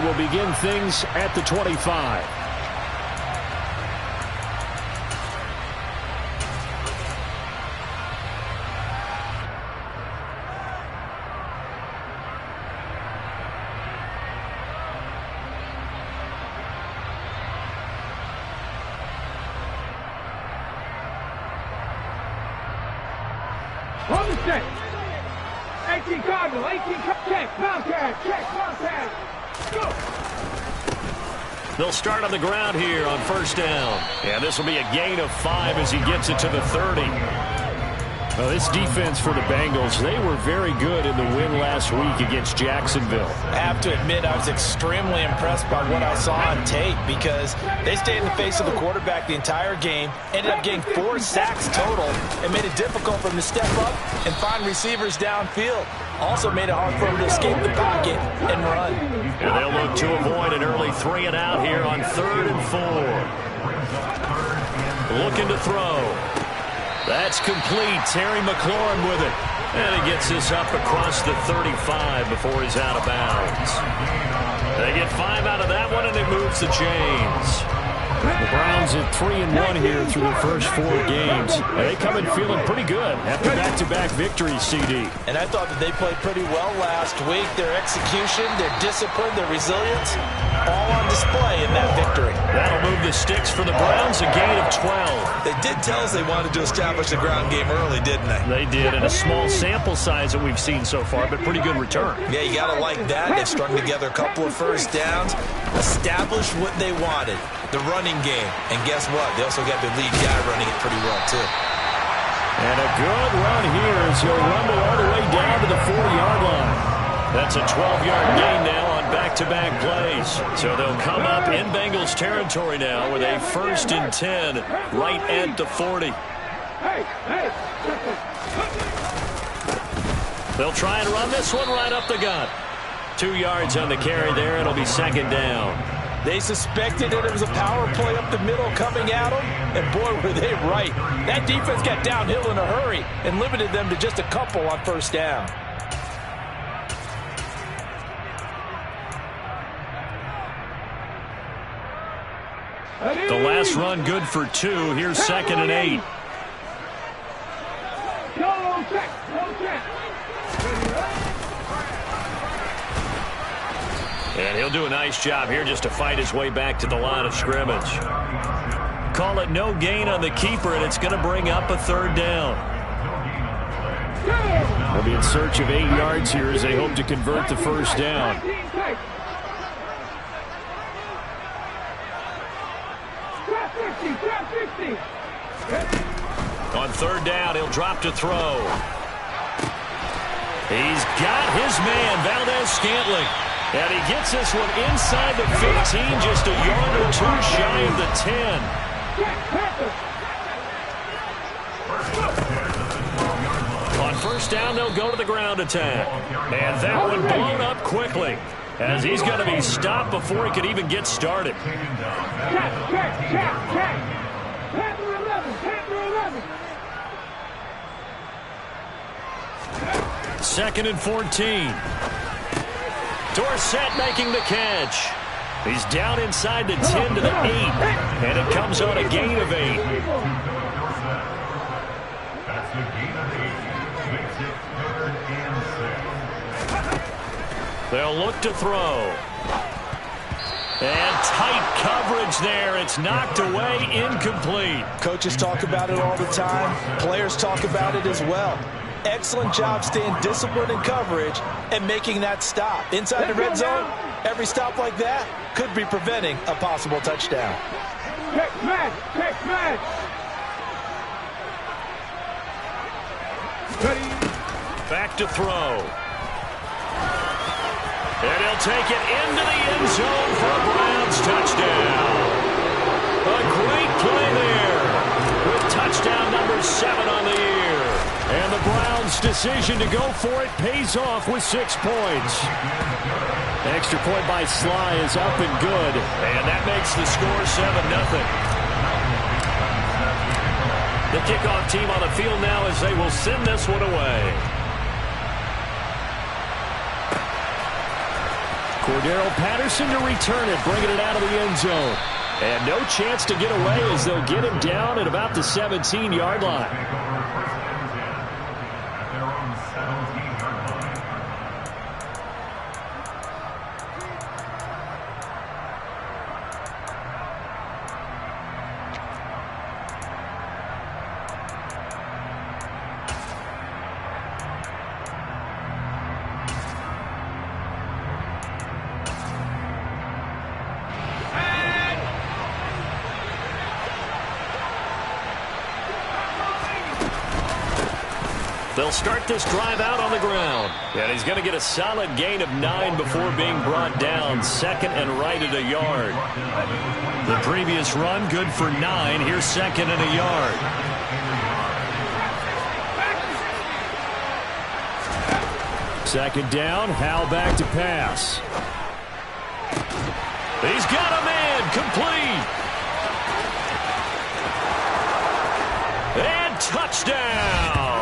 will begin things at the 25. On the set. 18 Cardinal, 18 check, contact, go! They'll start on the ground here on first down. And this will be a gain of 5 as he gets it to the 30. Well, this defense for the Bengals, they were very good in the win last week against Jacksonville. I have to admit, I was extremely impressed by what I saw on tape because they stayed in the face of the quarterback the entire game, ended up getting 4 sacks total, and made it difficult for him to step up and find receivers downfield. Also made it hard for him to escape the pocket and run. And they'll look to avoid an early 3 and out here on 3rd and 4. Looking to throw. That's complete. Terry McLaurin with it. And he gets this up across the 35 before he's out of bounds. They get 5 out of that one, and it moves the chains. The Browns at 3-1 here through their first 4 games. They come in feeling pretty good after back-to-back victories, CD. And I thought that they played pretty well last week. Their execution, their discipline, their resilience, all on display in that victory. That'll move the sticks for the Browns, a gain of 12. They did tell us they wanted to establish the ground game early, didn't they? They did, and a small sample size that we've seen so far, but pretty good return. Yeah, you got to like that. They've strung together a couple of first downs, established what they wanted, the running game. And guess what? They also got the lead guy running it pretty well, too. And a good run here as he'll rumble all the way down to the 40-yard line. That's a 12-yard gain now on back-to-back plays. So they'll come up in Bengals territory now with a 1st and 10 right at the 40. They'll try and run this one right up the gut. 2 yards on the carry there. It'll be 2nd down. They suspected that it was a power play up the middle coming at them, and boy, were they right. That defense got downhill in a hurry and limited them to just a couple on first down. The last run good for 2. Here's 2nd and 8. And he'll do a nice job here just to fight his way back to the line of scrimmage. Call it no gain on the keeper, and it's going to bring up a 3rd down. They'll be in search of 8 yards here as they hope to convert the first down. On 3rd down, he'll drop to throw. He's got his man, Valdez-Scantling. And he gets this one inside the 15, just a yard or 2 shy of the 10. On first down, they'll go to the ground attack. And that one blown up quickly, as he's going to be stopped before he could even get started. 2nd and 14. Dorsett making the catch. He's down inside the 10 to the 8. And it comes on a gain of 8. That's a gain of 8. Makes it 3rd and 6. They'll look to throw. And tight coverage there. It's knocked away, incomplete. Coaches talk about it all the time. Players talk about it as well. Excellent job staying disciplined in coverage and making that stop. Inside the red zone, every stop like that could be preventing a possible touchdown. Back to throw. And he'll take it into the end zone for a Browns touchdown. A great play there with touchdown number 7 on the year. And the Browns' decision to go for it pays off with 6 points. Extra point by Sly is up and good. And that makes the score 7-0. The kickoff team on the field now as they will send this one away. Cordero Patterson to return it, bringing it out of the end zone. And no chance to get away as they'll get him down at about the 17-yard line. They'll start this drive out on the ground. And he's going to get a solid gain of 9 before being brought down. Second and right at a yard. The previous run, good for 9. Here's second and a yard. Second down, Howell back to pass. He's got a man, complete. And touchdown.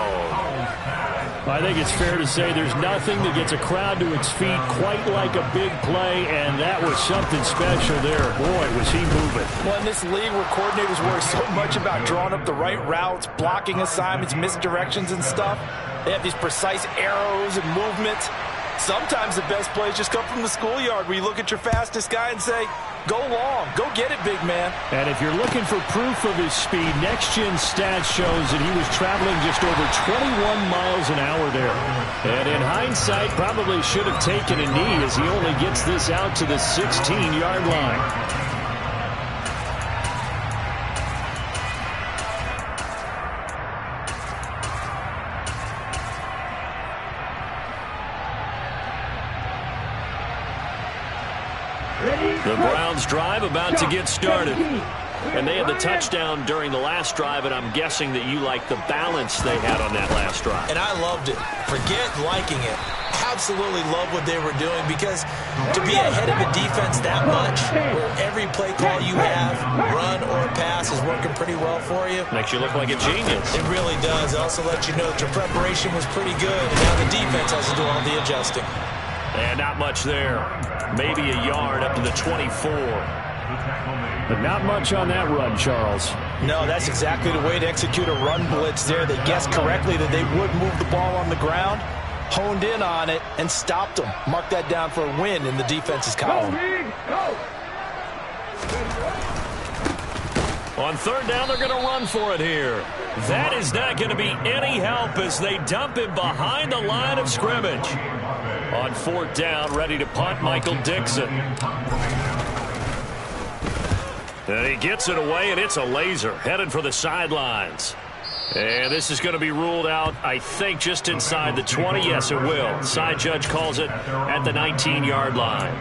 I think it's fair to say there's nothing that gets a crowd to its feet quite like a big play, and that was something special there. Boy, was he moving. Well, in this league where coordinators worry so much about drawing up the right routes, blocking assignments, misdirections and stuff, they have these precise arrows and movements. Sometimes the best plays just come from the schoolyard where you look at your fastest guy and say, go long, go get it, big man. And if you're looking for proof of his speed, Next Gen Stats shows that he was traveling just over 21 miles an hour there. And in hindsight, probably should have taken a knee as he only gets this out to the 16-yard line. The Browns drive about to get started. And they had the touchdown during the last drive, and I'm guessing that you like the balance they had on that last drive. And I loved it. Forget liking it. Absolutely love what they were doing, because to be ahead of a defense that much, where every play call you have, run or pass, is working pretty well for you. Makes you look like a genius. It really does. It also lets you know that your preparation was pretty good, and now the defense has to do all the adjusting. And not much there. Maybe a yard up to the 24. But not much on that run, Charles. No, that's exactly the way to execute a run blitz there. They guessed correctly that they would move the ball on the ground, honed in on it, and stopped them. Mark that down for a win in the defense's column. On third down, they're going to run for it here. That is not going to be any help as they dump him behind the line of scrimmage. On fourth down, ready to punt, Michael Dixon. And he gets it away, and it's a laser, headed for the sidelines. And this is going to be ruled out, I think, just inside the 20. Yes, it will. Side judge calls it at the 19-yard line.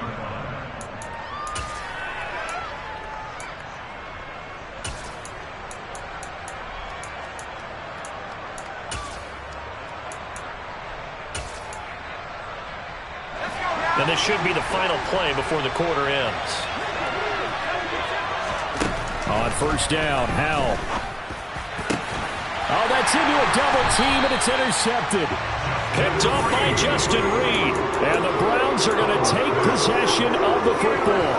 And this should be the final play before the quarter ends. On first down, Howell. Oh, that's into a double team, and it's intercepted. Picked off by Justin Reed. And the Browns are going to take possession of the football.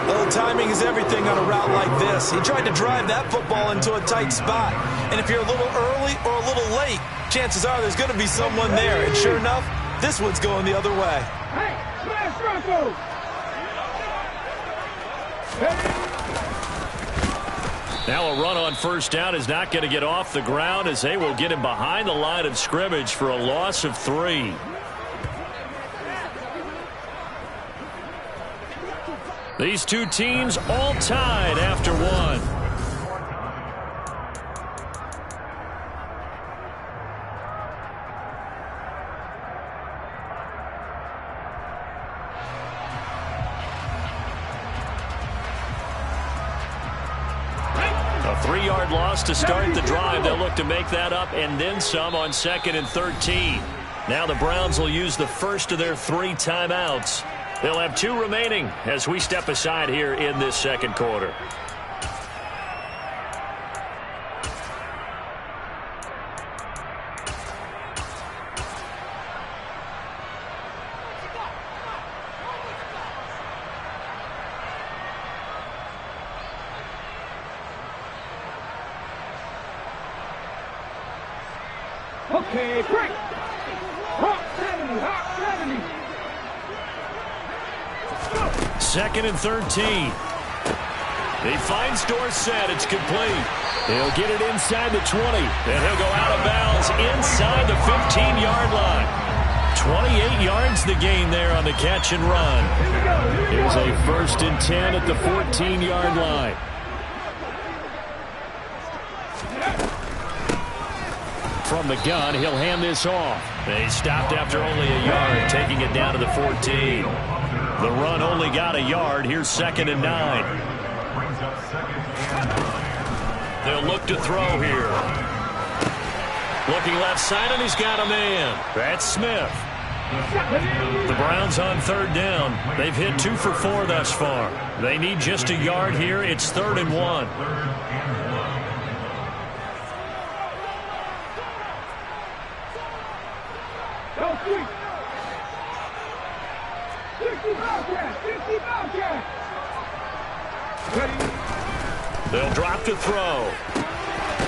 Well, timing is everything on a route like this. He tried to drive that football into a tight spot. And if you're a little early or a little late, chances are there's going to be someone there. And sure enough, this one's going the other way. Hey, smash Rocco! Now a run on first down is not going to get off the ground as they will get him behind the line of scrimmage for a loss of 3. These two teams all tied after one. A 3-yard loss to start the drive. They'll look to make that up and then some on 2nd and 13. Now the Browns will use the first of their 3 timeouts. They'll have 2 remaining as we step aside here in this second quarter. Okay, break. Hawk 70, Hawk 70. Second and 13. He finds Dorsett. It's complete. He'll get it inside the 20. And he'll go out of bounds inside the 15-yard line. 28 yards the gain there on the catch and run. Here's a 1st and 10 at the 14-yard line. From the gun, he'll hand this off. They stopped after only a yard, taking it down to the 14. The run only got a yard. Here's 2nd and 9. They'll look to throw here. Looking left side, and he's got a man. That's Smith. The Browns on 3rd down. They've hit 2 for 4 thus far. They need just a yard here. It's 3rd and 1. They'll drop to throw.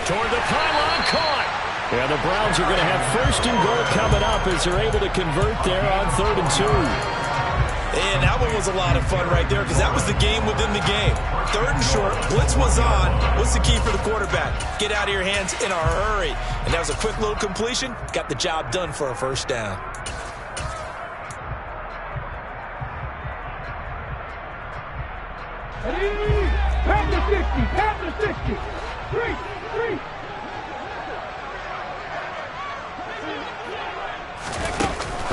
Toward the pylon, caught. And the Browns are going to have 1st and goal coming up as they're able to convert there on 3rd and 2. And that one was a lot of fun right there because that was the game within the game. 3rd and short, blitz was on. What's the key for the quarterback? Get out of your hands in a hurry. And that was a quick little completion. Got the job done for a 1st down. Pass the 60. 3.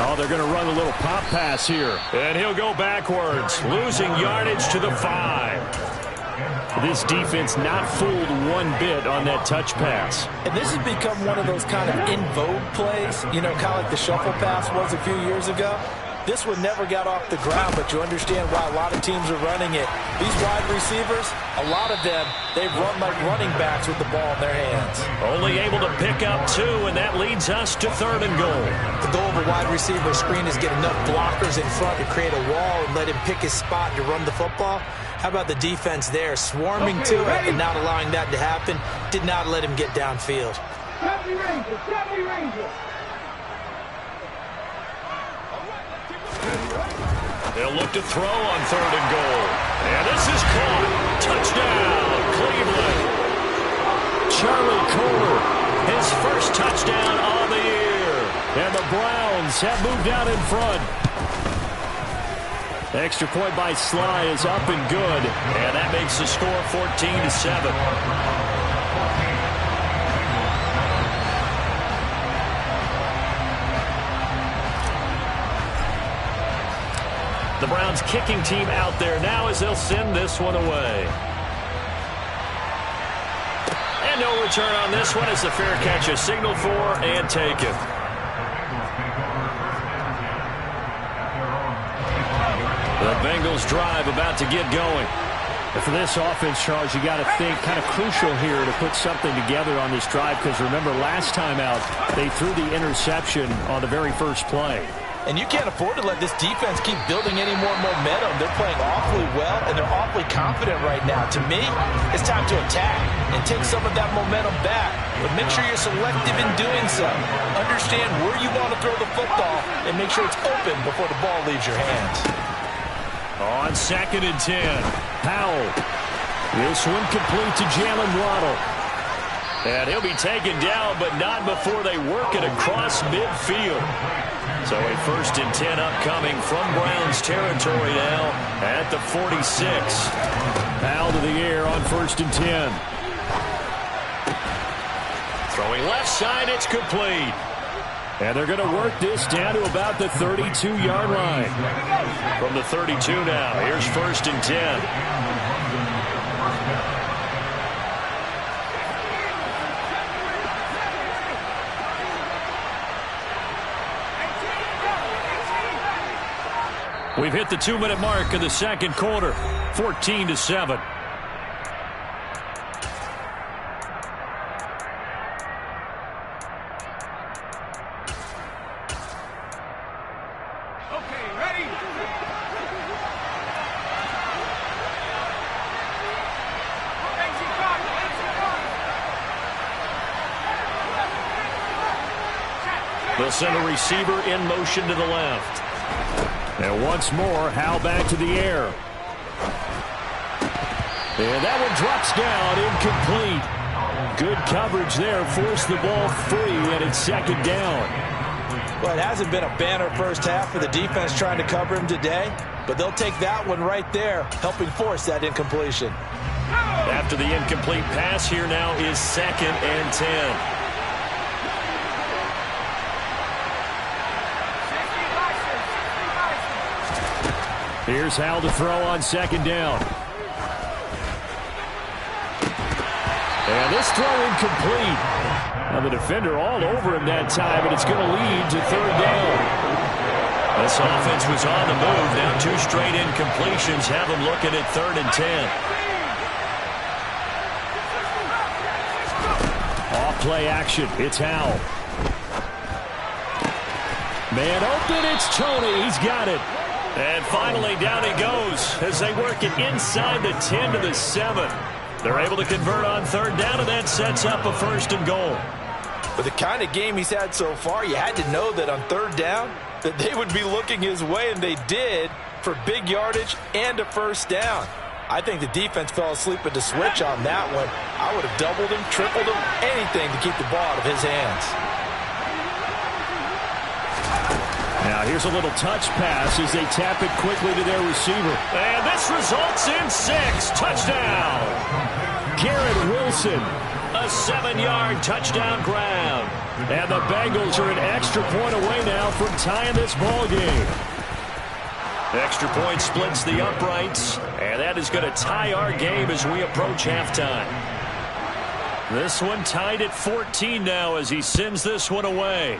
Oh, they're going to run a little pop pass here. And he'll go backwards, losing yardage to the 5. This defense not fooled one bit on that touch pass. And this has become one of those kind of in vogue plays, you know, kind of like the shuffle pass was a few years ago. This one never got off the ground, but you understand why a lot of teams are running it. These wide receivers, a lot of them, they run like running backs with the ball in their hands. Only able to pick up 2, and that leads us to 3rd and goal. The goal of a wide receiver screen is get enough blockers in front to create a wall and let him pick his spot to run the football. How about the defense there, swarming to it and not allowing that to happen? Did not let him get downfield. 70 Rangers. They'll look to throw on 3rd and goal. And this is caught. Touchdown, Cleveland. Charlie Kohler, his 1st touchdown on the year. And the Browns have moved out in front. Extra point by Sly is up and good. And that makes the score 14-7. The Browns kicking team out there now as they'll send this one away. And no return on this one as the fair catch is signaled for and taken. The Bengals drive about to get going. And for this offense, Charles, you got to think kind of crucial here to put something together on this drive because remember last time out they threw the interception on the very first play. And you can't afford to let this defense keep building any more momentum. They're playing awfully well, and they're awfully confident right now. To me, it's time to attack and take some of that momentum back. But make sure you're selective in doing so. Understand where you want to throw the football and make sure it's open before the ball leaves your hands. On 2nd and 10, Powell. This one complete to Jalen Waddle. And he'll be taken down, but not before they work it across midfield. So a 1st and 10 upcoming from Browns territory now at the 46. Powell to the air on 1st and 10. Throwing left side, it's complete. And they're going to work this down to about the 32-yard line. From the 32 now, here's 1st and 10. We've hit the 2-minute mark of the 2nd quarter, 14-7. They'll send a receiver in motion to the left. And once more, Howe back to the air. And that one drops down, incomplete. Good coverage there, forced the ball free, and it's second down. Well, it hasn't been a banner first half for the defense trying to cover him today, but they'll take that one right there, helping force that incompletion. After the incomplete pass, here now is 2nd and 10. Here's Hal to throw on 2nd down. And this throw incomplete. Now the defender all over him that time, and it's going to lead to 3rd down. This offense was on the move. Now 2 straight incompletions have them looking at 3rd and 10. Off play action. It's Hal. Man open. It's Tony. He's got it. And finally down he goes as they work it inside the 10 to the 7. They're able to convert on 3rd down, and that sets up a 1st and goal. With the kind of game he's had so far, you had to know that on 3rd down that they would be looking his way, and they did, for big yardage and a 1st down. I think the defense fell asleep at the switch on that one. I would have doubled him, tripled him, anything to keep the ball out of his hands. Now here's a little touch pass as they tap it quickly to their receiver. And this results in 6. Touchdown! Garrett Wilson, a 7-yard touchdown grab. And the Bengals are an extra point away now from tying this ball game. Extra point splits the uprights, and that is going to tie our game as we approach halftime. This one tied at 14 now as he sends this one away.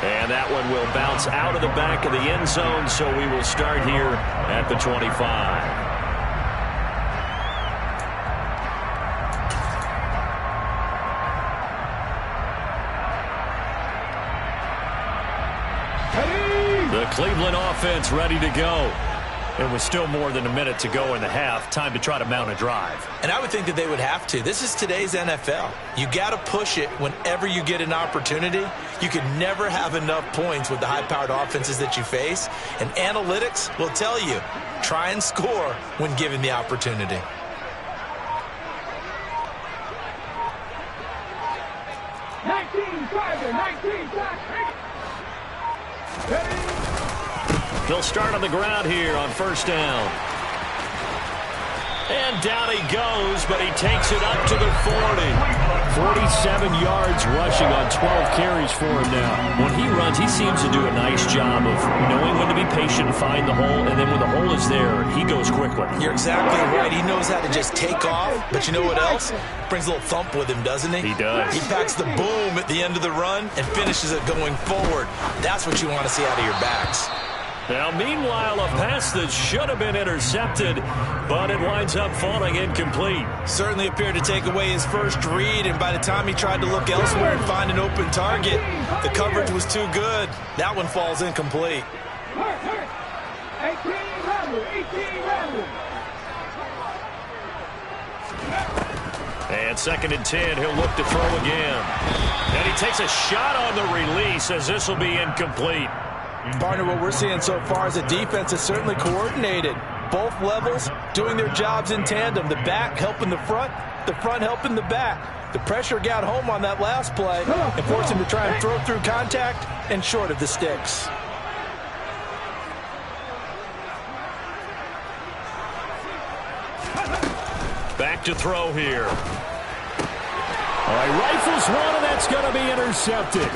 And that one will bounce out of the back of the end zone, so we will start here at the 25. The Cleveland offense ready to go. And with still more than a minute to go in the half, time to try to mount a drive. And I would think that they would have to. This is today's NFL. You got to push it whenever you get an opportunity. You can never have enough points with the high-powered offenses that you face. And analytics will tell you, try and score when given the opportunity. He'll start on the ground here on 1st down. And down he goes, but he takes it up to the 40. 47 yards rushing on 12 carries for him now. When he runs, he seems to do a nice job of knowing when to be patient and find the hole, and then when the hole is there, he goes quickly. You're exactly right. He knows how to just take off, but you know what else? Brings a little thump with him, doesn't he? He does. He packs the boom at the end of the run and finishes it going forward. That's what you want to see out of your backs. Now, meanwhile, a pass that should have been intercepted, but it winds up falling incomplete. Certainly appeared to take away his first read, and by the time he tried to look elsewhere and find an open target, the coverage was too good. That one falls incomplete. 18 And 2nd and 10, he'll look to throw again. And he takes a shot on the release as this will be incomplete. Partner, what we're seeing so far is the defense is certainly coordinated. Both levels doing their jobs in tandem. The back helping the front helping the back. The pressure got home on that last play and forced him to try and throw through contact and short of the sticks. Back to throw here. All right, rifles one, and that's going to be intercepted.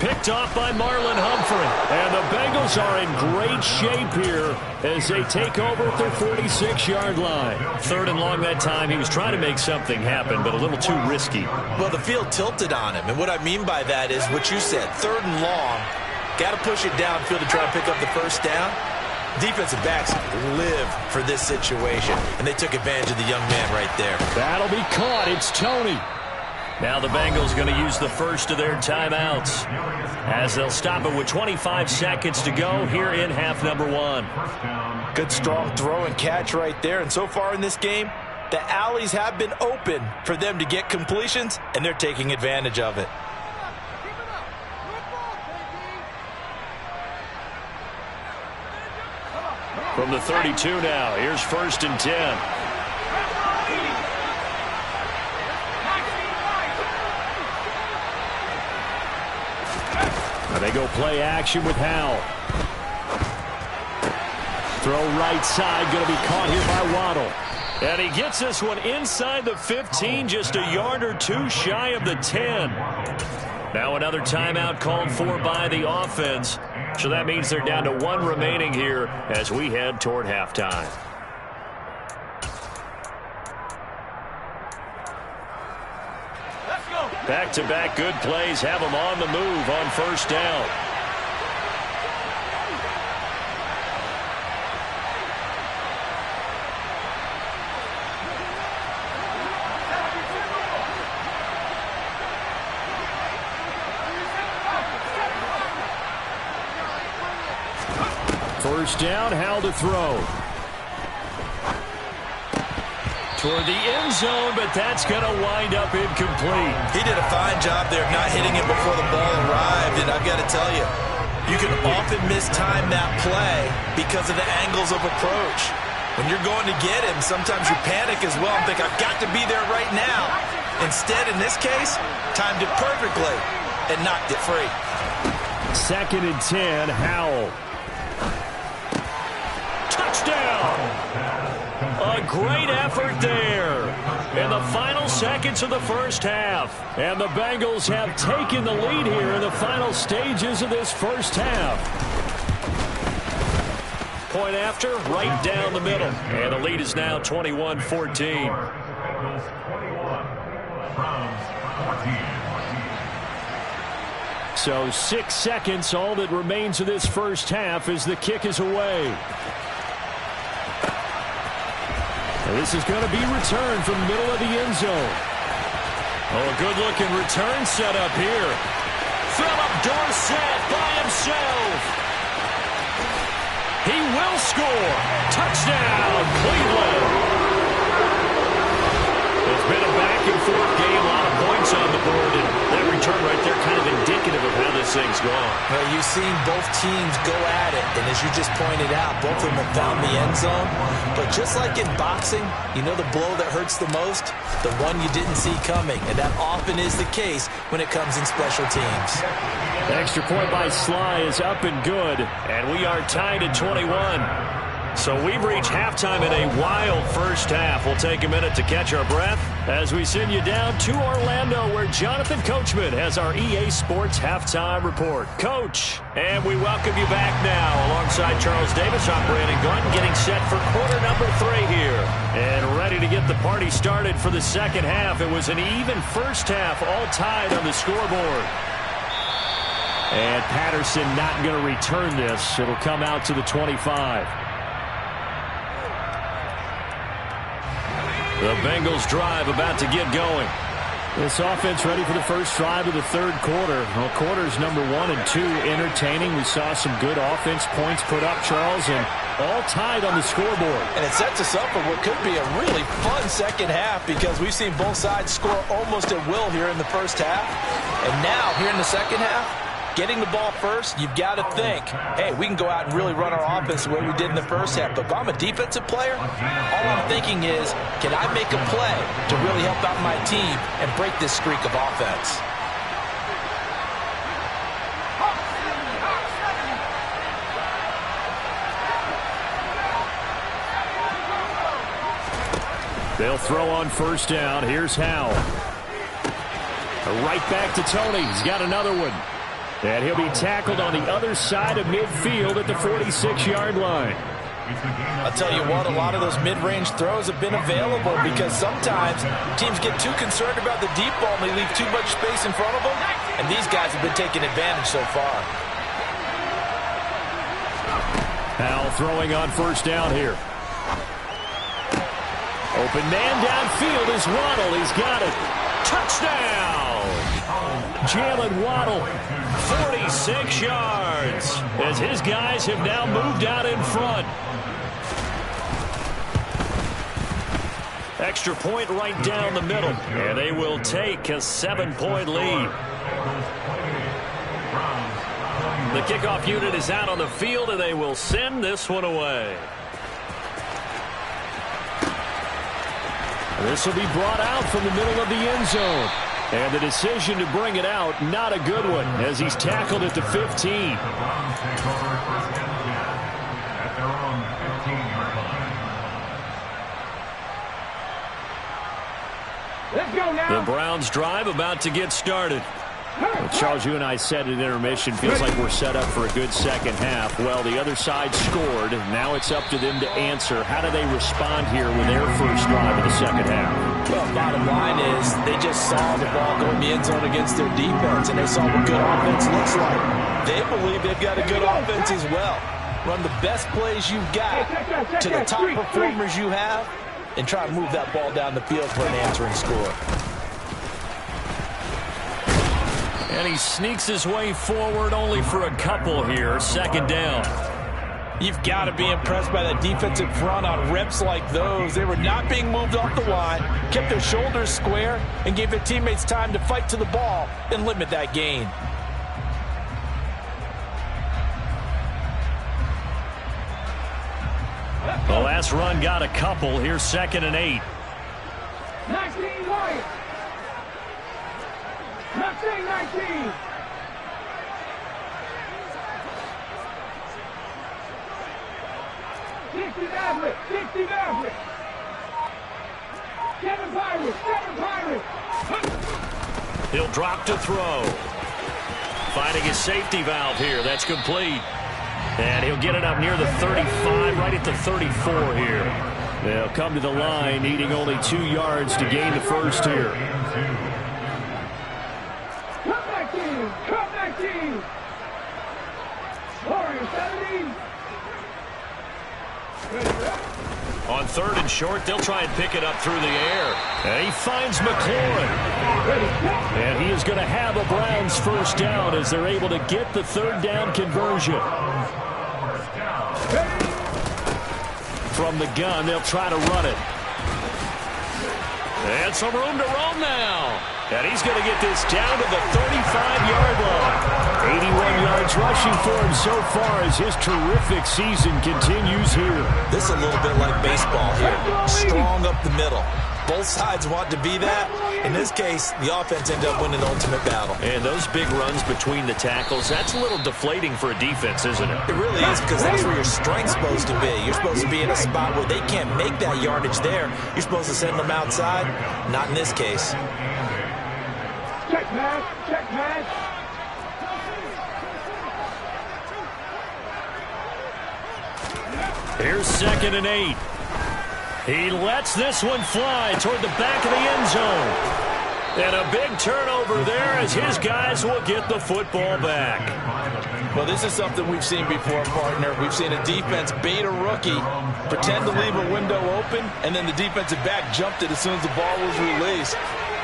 Picked off by Marlon Humphrey. And the Bengals are in great shape here as they take over at their 46-yard line. 3rd and long that time. He was trying to make something happen, but a little too risky. Well, the field tilted on him. And what I mean by that is what you said. 3rd and long. Got to push it downfield to try to pick up the 1st down. Defensive backs live for this situation. And they took advantage of the young man right there. That'll be caught. It's Tony. Now the Bengals going to use the first of their timeouts as they'll stop it with 25 seconds to go here in half number 1. Good strong throw and catch right there. And so far in this game, The alleys have been open for them to get completions, and they're taking advantage of it. From the 32 now, here's 1st and 10. And they go play action with Howell. Throw right side, going to be caught here by Waddle. And he gets this one inside the 15, just a yard or two shy of the 10. Now another timeout called for by the offense. So that means they're down to 1 remaining here as we head toward halftime. Back-to-back good plays have them on the move on 1st down. First down, Howell to throw. Toward the end zone, but that's going to wind up incomplete. He did a fine job there of not hitting it before the ball arrived, and I've got to tell you, you can often mistime that play because of the angles of approach. When you're going to get him, sometimes you panic as well and think, I've got to be there right now. Instead, in this case, timed it perfectly and knocked it free. 2nd and 10, Howell. Touchdown! A great effort there in the final seconds of the first half. And the Bengals have taken the lead here in the final stages of this first half. Point after, right down the middle. And the lead is now 21-14. So 6 seconds, all that remains of this first half as the kick is away. And this is going to be returned from the middle of the end zone. Oh, a good-looking return set up here. Philip Dorsett by himself. He will score. Touchdown, Cleveland. It's been a back-and-forth game, a lot of points on the board, and that return right there kind of indicative of how this thing's gone. Well, you've seen both teams go at it, and as you just pointed out, both of them have found the end zone. But just like in boxing, you know the blow that hurts the most? The one you didn't see coming, and that often is the case when it comes in special teams. The extra point by Sly is up and good, and we are tied at 21. So we've reached halftime in a wild first half. We'll take a minute to catch our breath as we send you down to Orlando, where Jonathan Coachman has our EA Sports Halftime Report. Coach, and we welcome you back now. Alongside Charles Davis, I'm Brandon Gunn, getting set for quarter number 3 here. And ready to get the party started for the second half. It was an even first half, all tied on the scoreboard. And Patterson not going to return this. It'll come out to the 25. The Bengals drive about to get going. This offense ready for the first drive of the third quarter. Well, quarters number 1 and 2 entertaining. We saw some good offense points put up, Charles, and all tied on the scoreboard. And it sets us up for what could be a really fun second half because we've seen both sides score almost at will here in the first half. And now, here in the second half, getting the ball first, you've got to think, hey, we can go out and really run our offense the way we did in the first half. But if I'm a defensive player, all I'm thinking is, can I make a play to really help out my team and break this streak of offense? They'll throw on first down. Here's Howell. Right back to Tony. He's got another one. And he'll be tackled on the other side of midfield at the 46-yard line. I'll tell you what, a lot of those mid-range throws have been available because sometimes teams get too concerned about the deep ball and they leave too much space in front of them, and these guys have been taking advantage so far. Howell throwing on first down here. Open man downfield is Waddle. He's got it. Touchdown! Jalen Waddle, 46 yards, as his guys have now moved out in front. Extra point right down the middle. And they will take a 7-point lead. The kickoff unit is out on the field, and they will send this one away. This will be brought out from the middle of the end zone. And the decision to bring it out, not a good one, as he's tackled at the 15. The Browns take over first and 10 at their own 15-yard line. Let's go now. The Browns drive about to get started. Well, Charles, you and I said at intermission, feels like we're set up for a good second half. Well, the other side scored. Now it's up to them to answer. How do they respond here with their first drive of the second half? Well, bottom line is they just saw the ball go in the end zone against their defense, and they saw what good offense looks like. They believe they've got a good offense as well. Run the best plays you've got to the top performers you have, and try to move that ball down the field for an answering score. And he sneaks his way forward only for a couple here. Second down. You've got to be impressed by that defensive front on reps like those. They were not being moved off the line, kept their shoulders square, and gave their teammates time to fight to the ball and limit that gain. The last run got a couple. Here's 2nd and 8. 19 Wyatt. Not saying 19. Maverick. 60 Maverick. 7 Pirates. 7 Pirates. He'll drop to throw. Finding his safety valve here. That's complete. And he'll get it up near the 35, right at the 34 here. They'll come to the line, needing only 2 yards to gain the first here. Come back team. Come back team. Warrior 70. On 3rd and short, they'll try and pick it up through the air. And he finds McLaurin. And he is going to have a Browns first down as they're able to get the 3rd down conversion. From the gun, they'll try to run it. And some room to roam now. And he's going to get this down to the 35-yard line. 81 yards rushing for him so far as his terrific season continues here. This is a little bit like baseball here. Strong up the middle. Both sides want to be that. In this case, the offense ended up winning the ultimate battle. And those big runs between the tackles, that's a little deflating for a defense, isn't it? It really is, because that's where your strength's supposed to be. You're supposed to be in a spot where they can't make that yardage there. You're supposed to send them outside. Not in this case. Check pass. Check pass. Here's 2nd and 8. He lets this one fly toward the back of the end zone. And a big turnover there as his guys will get the football back. Well, this is something we've seen before, partner. We've seen a defense bait a rookie, pretend to leave a window open, and then the defensive back jumped it as soon as the ball was released.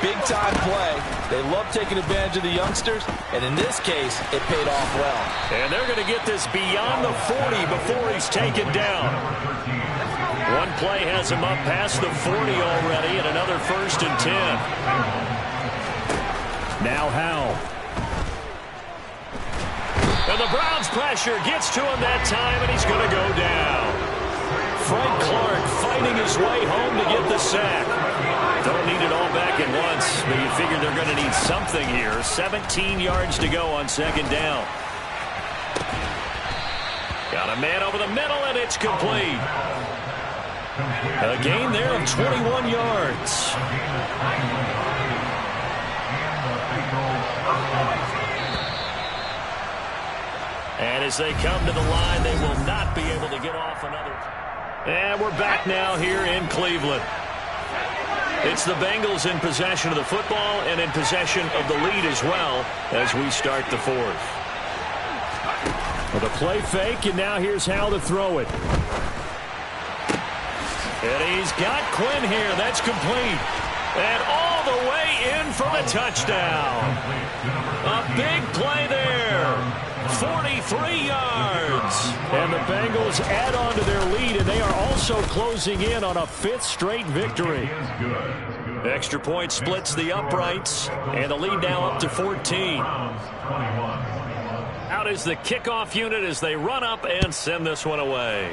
Big-time play. They love taking advantage of the youngsters, and in this case, it paid off well. And they're going to get this beyond the 40 before he's taken down. One play has him up past the 40 already, and another 1st and 10. Now Howell. And the Browns pressure gets to him that time, and he's going to go down. Frank Clark fighting his way home to get the sack. Don't need it all back at once, but you figure they're going to need something here. 17 yards to go on 2nd down. Got a man over the middle, and it's complete. A gain there of 21 yards. And as they come to the line, they will not be able to get off another. And we're back now here in Cleveland. It's the Bengals in possession of the football and in possession of the lead as well as we start the 4th. With a play fake, and now here's how to throw it. And he's got Quinn here. That's complete. And all the way in for the touchdown. A big play there. 43 yards. And the Bengals add on to their lead, and they are also closing in on a 5th straight victory. Extra point splits the uprights, and the lead now up to 14. Out is the kickoff unit as they run up and send this one away.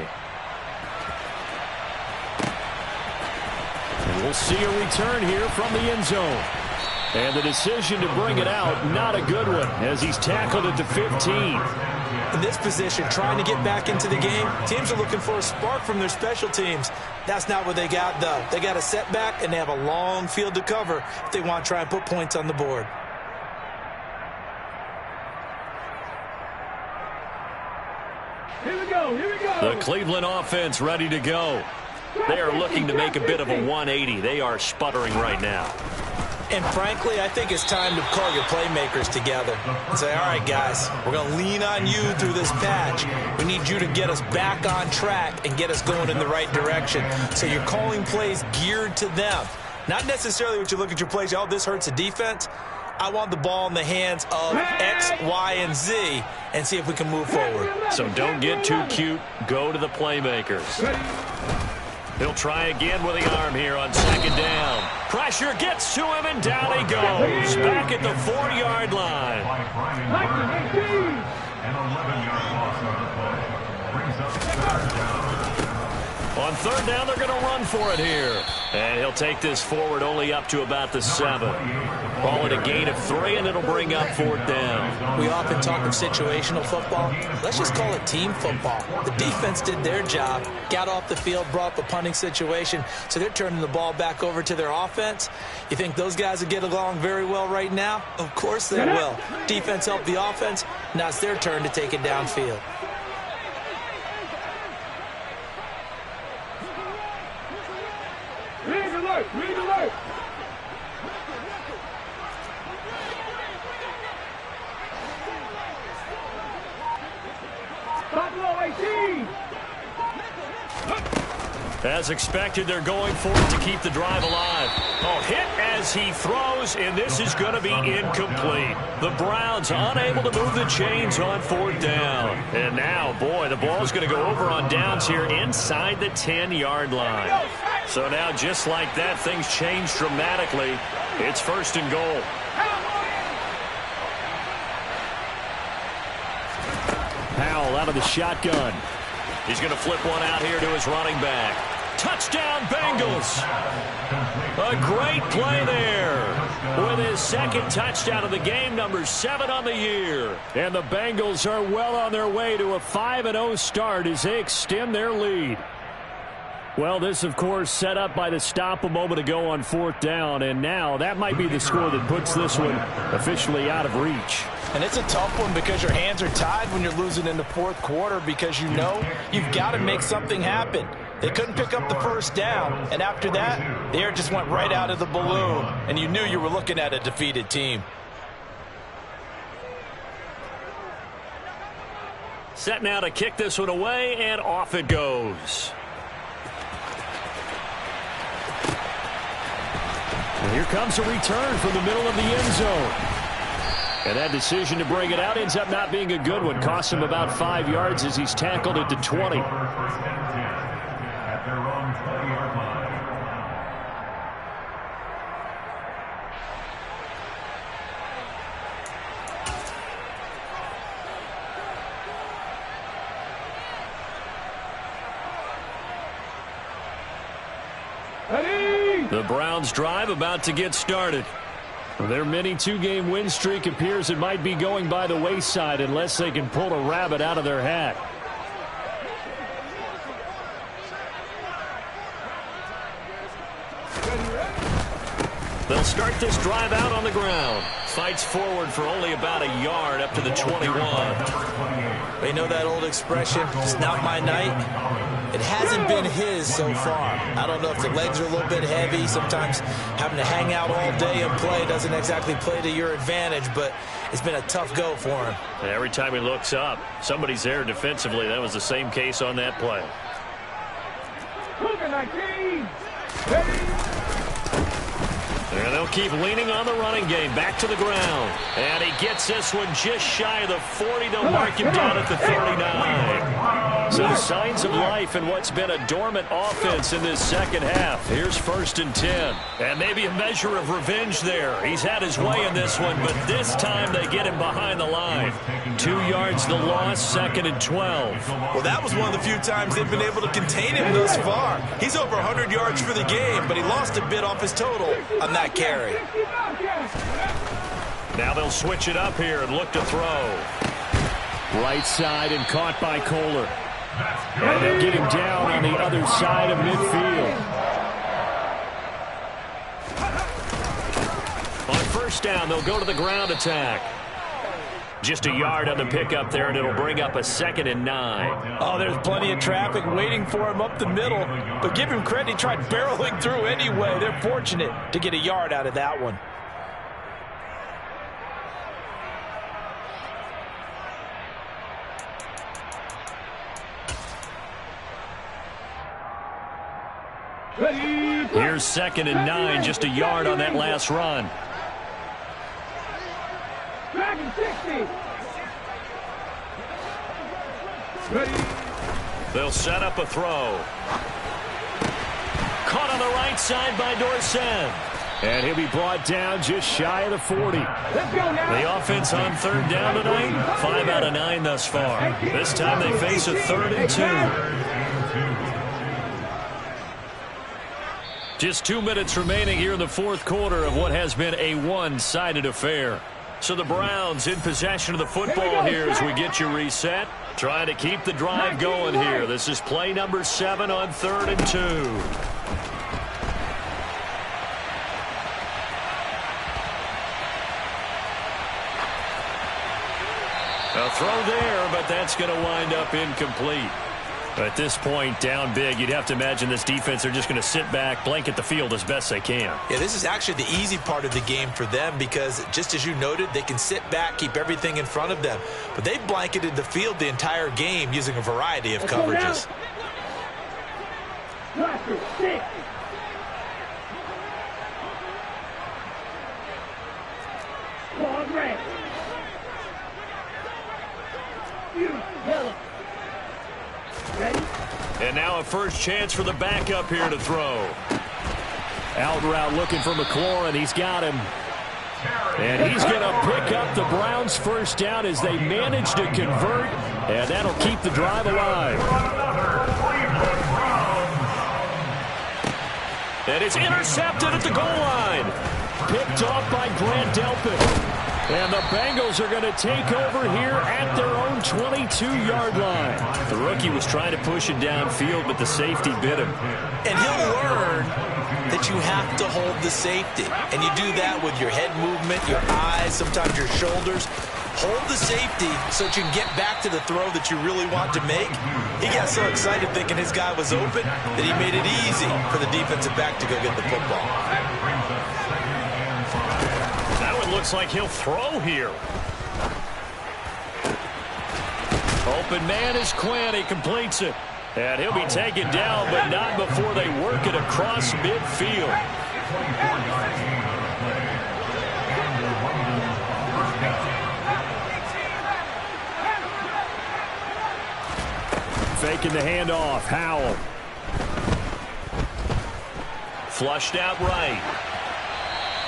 And we'll see a return here from the end zone. And the decision to bring it out, not a good one, as he's tackled at the 15. In this position, trying to get back into the game, teams are looking for a spark from their special teams. That's not what they got, though. They got a setback, and they have a long field to cover if they want to try and put points on the board. Here we go, here we go. The Cleveland offense ready to go. They are looking to make a bit of a 180. They are sputtering right now. And frankly, I think it's time to call your playmakers together and say, all right, guys, we're going to lean on you through this patch. We need you to get us back on track and get us going in the right direction. So you're calling plays geared to them. Not necessarily what you look at your plays, oh, this hurts the defense. I want the ball in the hands of X, Y, and Z and see if we can move forward. So don't get too cute. Go to the playmakers. He'll try again with the arm here on 2nd down. Pressure gets to him, and down he goes. Back at the 4-yard line. An 11-yard loss on the play. Brings up 3rd down. On 3rd down, they're going to run for it here. And he'll take this forward only up to about the 7. Ball at a gain of 3, and it'll bring up 4th down. We often talk of situational football. Let's just call it team football. The defense did their job, got off the field, brought the punting situation, so they're turning the ball back over to their offense. You think those guys will get along very well right now? Of course they will. Defense helped the offense. Now it's their turn to take it downfield. Read alert, read alert. Buffalo 18. As expected, they're going for it to keep the drive alive. Oh, hit as he throws, and this is going to be incomplete. The Browns unable to move the chains on 4th down. And now, boy, the ball's going to go over on downs here inside the 10-yard line. So now, just like that, things change dramatically. It's 1st and goal. Powell out of the shotgun. He's going to flip one out here to his running back. Touchdown, Bengals. A great play there. With his 2nd touchdown of the game, number 7 on the year. And the Bengals are well on their way to a 5-0 start as they extend their lead. Well, this, of course, set up by the stop a moment ago on 4th down, and now that might be the score that puts this one officially out of reach. And it's a tough one because your hands are tied when you're losing in the 4th quarter because you know you've got to make something happen. They couldn't pick up the 1st down, and after that, the air just went right out of the balloon, and you knew you were looking at a defeated team. Set now to kick this one away, and off it goes. And here comes a return from the middle of the end zone. And that decision to bring it out ends up not being a good one. Costs him about 5 yards as he's tackled at the 20. At their own 20-yard line. The Browns drive about to get started. Their mini 2-game win streak appears it might be going by the wayside unless they can pull a rabbit out of their hat. They'll start this drive out on the ground. Fights forward for only about a yard up to the 21. They know that old expression, it's not my night. It hasn't been his so far. I don't know if the legs are a little bit heavy. Sometimes having to hang out all day and play doesn't exactly play to your advantage, but it's been a tough go for him. And every time he looks up, somebody's there defensively. That was the same case on that play. And they'll keep leaning on the running game. Back to the ground. And he gets this one just shy of the 40. They'll mark him down at the 39. So signs of life in what's been a dormant offense in this second half. Here's 1st and 10. And maybe a measure of revenge there. He's had his way in this one, but this time they get him behind the line. 2 yards the loss, 2nd and 12. Well, that was one of the few times they've been able to contain him thus far. He's over 100 yards for the game, but he lost a bit off his total on that carry. Now they'll switch it up here and look to throw. Right side and caught by Kohler. And they'll get him down on the other side of midfield. On 1st down, they'll go to the ground attack. Just a yard on the pickup there, and it'll bring up a 2nd and 9. Oh, there's plenty of traffic waiting for him up the middle. But give him credit, he tried barreling through anyway. They're fortunate to get a yard out of that one. Here's 2nd and 9, just a yard on that last run. Dragon 60. They'll set up a throw. Caught on the right side by Dorsett. And he'll be brought down just shy of the 40. Let's go now. The offense on 3rd down tonight, 5 out of 9 thus far. This time they face a 3rd and 2. Just 2 minutes remaining here in the 4th quarter of what has been a one-sided affair. So the Browns in possession of the football here as we get you reset. Trying to keep the drive going here. This is play number 7 on 3rd and 2. A throw there, but that's going to wind up incomplete. At this point, down big, you'd have to imagine this defense are just going to sit back, blanket the field as best they can. Yeah, this is actually the easy part of the game for them because, just as you noted, they can sit back, keep everything in front of them. But they've blanketed the field the entire game using a variety of coverages. Blaster 6. Quad red. Yellow. Ready? And now a first chance for the backup here to throw. Out route looking for McLaurin. He's got him. And he's going to pick up the Browns' first down as they manage to convert. And that'll keep the drive alive. And it's intercepted at the goal line. Picked off by Grant Delpit. And the Bengals are going to take over here at their own 22-yard line. The rookie was trying to push it downfield, but the safety bit him. And he'll learn that you have to hold the safety. And you do that with your head movement, your eyes, sometimes your shoulders. Hold the safety so that you can get back to the throw that you really want to make. He got so excited thinking his guy was open that he made it easy for the defensive back to go get the football. Looks like he'll throw here. Open man is Quinn. He completes it. And he'll be taken down, but not before they work it across midfield. Faking the handoff. Howell. Flushed out right.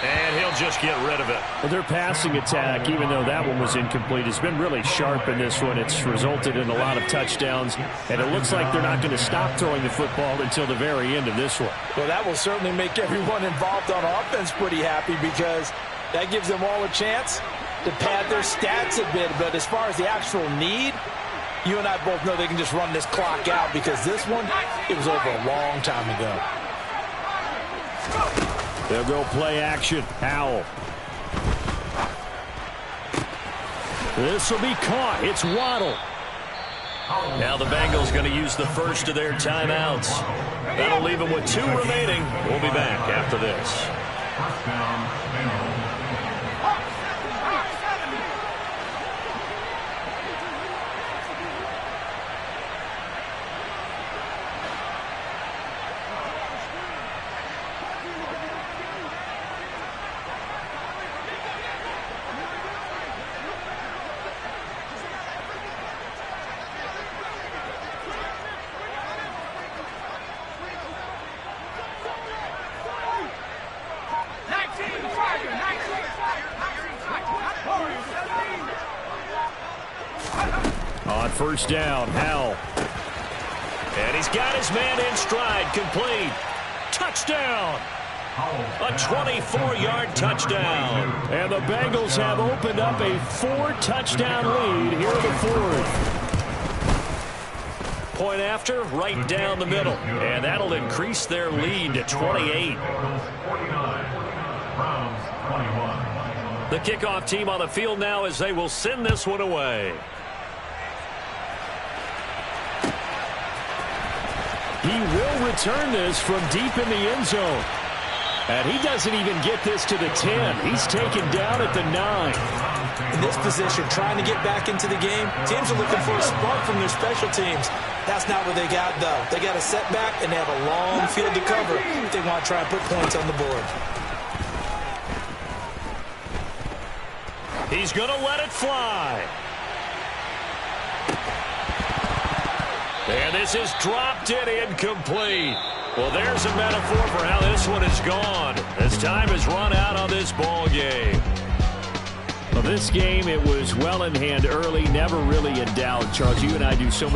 And he'll just get rid of it. Well, their passing attack, even though that one was incomplete, has been really sharp in this one. It's resulted in a lot of touchdowns, and it looks like they're not going to stop throwing the football until the very end of this one. Well, that will certainly make everyone involved on offense pretty happy because that gives them all a chance to pad their stats a bit. But as far as the actual need, you and I both know they can just run this clock out because this one, it was over a long time ago. They'll go play action. Howell. This will be caught. It's Waddle. Now the Bengals going to use the first of their timeouts. That'll leave them with 2 remaining. We'll be back after this. First down, Bengals. first down. Howell. And he's got his man in stride. Complete. Touchdown. A 24-yard touchdown. And the Bengals have opened up a 4-touchdown lead here in the fourth. Point after, right down the middle. And that'll increase their lead to 28. The kickoff team on the field now as they will send this one away. He will return this from deep in the end zone. And he doesn't even get this to the 10. He's taken down at the 9. In this position, trying to get back into the game, teams are looking for a spark from their special teams. That's not what they got, though. They got a setback, and they have a long field to cover if they want to try and put points on the board. He's going to let it fly. And this is dropped in incomplete. Well, there's a metaphor for how this one is gone. As time has run out on this ball game. Well, this game, it was well in hand early, never really in doubt. Charles, you and I do so many